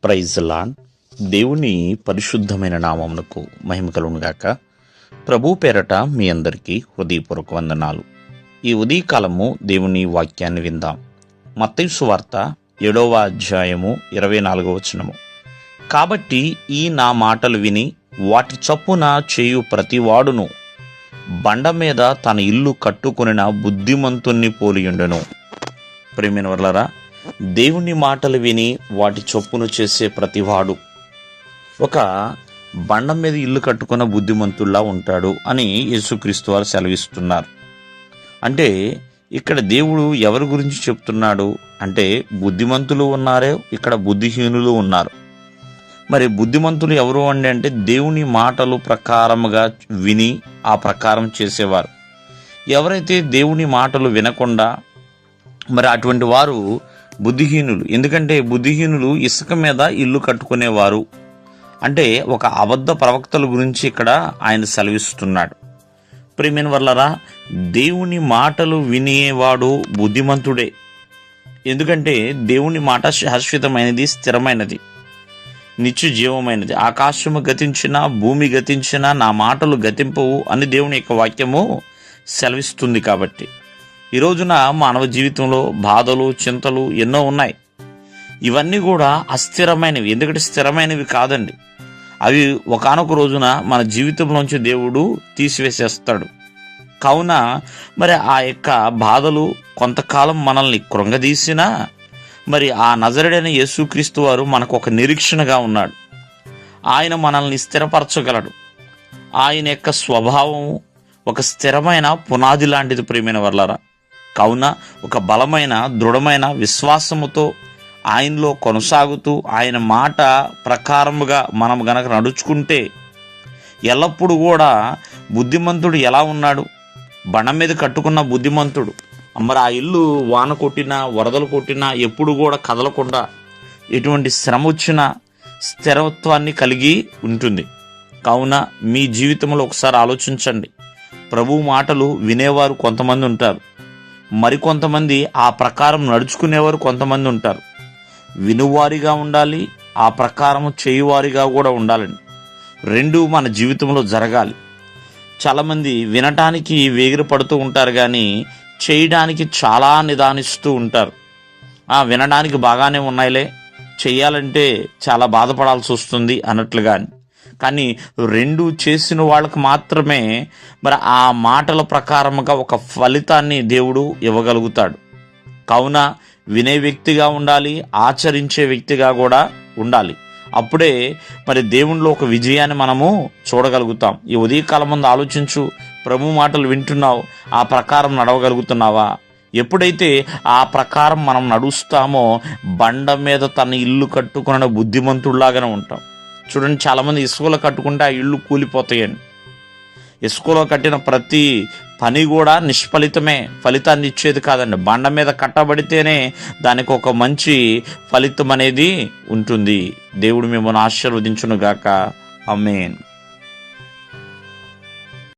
Praise lord. దేవుని పరిశుద్ధమైన నామమునకు మహిమ కలుగునుగాక. ప్రభు పేరట మీ అందరికీ హృదయపూర్వక వందనాలు. ఈ ఉదయకాలము దేవుని వాక్యాన్ని విందాం. మత్తయి సువార్త 7వ అధ్యాయము 24వ వచనము. కాబట్టి ఈ నా మాటలు విని వాటి చొప్పున చేయు ప్రతివాడును బండ మీద తన ఇల్లు కట్టుకొనిన బుద్ధిమంతుణ్ణి పోలియుండెను. ప్రియమైన వర్లారా, దేవుని మాటలు విని వాటి చొప్పును చేసే ప్రతివాడు ఒక బండ మీద ఇల్లు కట్టుకున్న బుద్ధిమంతుల్లా ఉంటాడు అని యేసుక్రీస్తు వారు సెలవిస్తున్నారు. అంటే ఇక్కడ దేవుడు ఎవరి గురించి చెప్తున్నాడు అంటే, బుద్ధిమంతులు ఉన్నారే, ఇక్కడ బుద్ధిహీనులు ఉన్నారు. మరి బుద్ధిమంతులు ఎవరు అంటే దేవుని మాటలు ప్రకారముగా విని ఆ ప్రకారం చేసేవారు. ఎవరైతే దేవుని మాటలు వినకుండా మరి అటువంటి వారు బుద్ధిహీనులు. ఎందుకంటే బుద్ధిహీనులు ఇసుక మీద ఇల్లు కట్టుకునేవారు అంటే ఒక అబద్ధ ప్రవక్తల గురించి ఇక్కడ ఆయన సెలవిస్తున్నాడు. ప్రియమైన వర్లరా, దేవుని మాటలు వినేవాడు బుద్ధిమంతుడే. ఎందుకంటే దేవుని మాట శాశ్వతమైనది, స్థిరమైనది, నిత్య జీవమైనది. ఆకాశము గతించినా భూమి గతించినా నా మాటలు గతింపవు అని దేవుని యొక్క వాక్యము సెలవిస్తుంది. కాబట్టి ఈ రోజున మానవ జీవితంలో బాధలు, చింతలు ఎన్నో ఉన్నాయి. ఇవన్నీ కూడా అస్థిరమైనవి. ఎందుకంటే స్థిరమైనవి కాదండి. అవి ఒకానొక రోజున మన జీవితంలోంచి దేవుడు తీసివేసేస్తాడు. కావున మరి ఆ యొక్క బాధలు కొంతకాలం మనల్ని కృంగదీసినా మరి ఆ నజరుడైన యేసుక్రీస్తు వారు మనకు ఒక నిరీక్షణగా ఉన్నాడు. ఆయన మనల్ని స్థిరపరచగలడు. ఆయన యొక్క స్వభావం ఒక స్థిరమైన పునాది లాంటిది. ప్రియమైన వర్లారా, కావున ఒక బలమైన దృఢమైన విశ్వాసముతో ఆయనలో కొనసాగుతూ ఆయన మాట ప్రకారముగా మనం గనక నడుచుకుంటే ఎల్లప్పుడూ కూడా బుద్ధిమంతుడు ఎలా ఉన్నాడు? బండ మీద కట్టుకున్న బుద్ధిమంతుడు మరి ఆ ఇల్లు వాన కొట్టినా వరదలు కొట్టినా ఎప్పుడు కూడా కదలకుండా ఎటువంటి శ్రమ వచ్చినా స్థిరత్వాన్ని కలిగి ఉంటుంది. కావున మీ జీవితంలో ఒకసారి ఆలోచించండి. ప్రభు మాటలు వినేవారు కొంతమంది ఉంటారు, మరికొంతమంది ఆ ప్రకారం నడుచుకునేవారు కొంతమంది ఉంటారు. వినువారిగా ఉండాలి, ఆ ప్రకారం చేయువారిగా కూడా ఉండాలండి. రెండు మన జీవితంలో జరగాలి. చాలామంది వినటానికి వేగిరపడుతూ ఉంటారు, కానీ చేయడానికి చాలా నిదానిస్తూ ఉంటారు. వినడానికి బాగానే ఉన్నాయిలే, చెయ్యాలంటే చాలా బాధపడాల్సి వస్తుంది అన్నట్లుగా. కానీ రెండు చేసిన వాళ్ళకు మాత్రమే మరి ఆ మాటల ప్రకారముగా ఒక ఫలితాన్ని దేవుడు ఇవ్వగలుగుతాడు. కావున వినే వ్యక్తిగా ఉండాలి, ఆచరించే వ్యక్తిగా కూడా ఉండాలి. అప్పుడే మరి దేవునిలో ఒక విజయాన్ని మనము చూడగలుగుతాం. ఈ ఉదయకాలం ముందు ఆలోచించు. ప్రభు మాటలు వింటున్నావు, ఆ ప్రకారం నడవగలుగుతున్నావా? ఎప్పుడైతే ఆ ప్రకారం మనం నడుస్తామో బండ మీద తన ఇల్లు కట్టుకున్న బుద్ధిమంతుల్లాగానే ఉంటాం. చూడండి, చాలామంది ఇసుకలో కట్టుకుంటే ఆ ఇళ్ళు కూలిపోతాయండి. ఇసుకలో కట్టిన ప్రతి పని కూడా నిష్ఫలితమే, ఫలితాన్ని ఇచ్చేది కాదండి. బండ మీద కట్టబడితేనే దానికి ఒక మంచి ఫలితం అనేది ఉంటుంది. దేవుడు మిమ్మల్ని ఆశీర్వదించును గాక. ఆమేన్.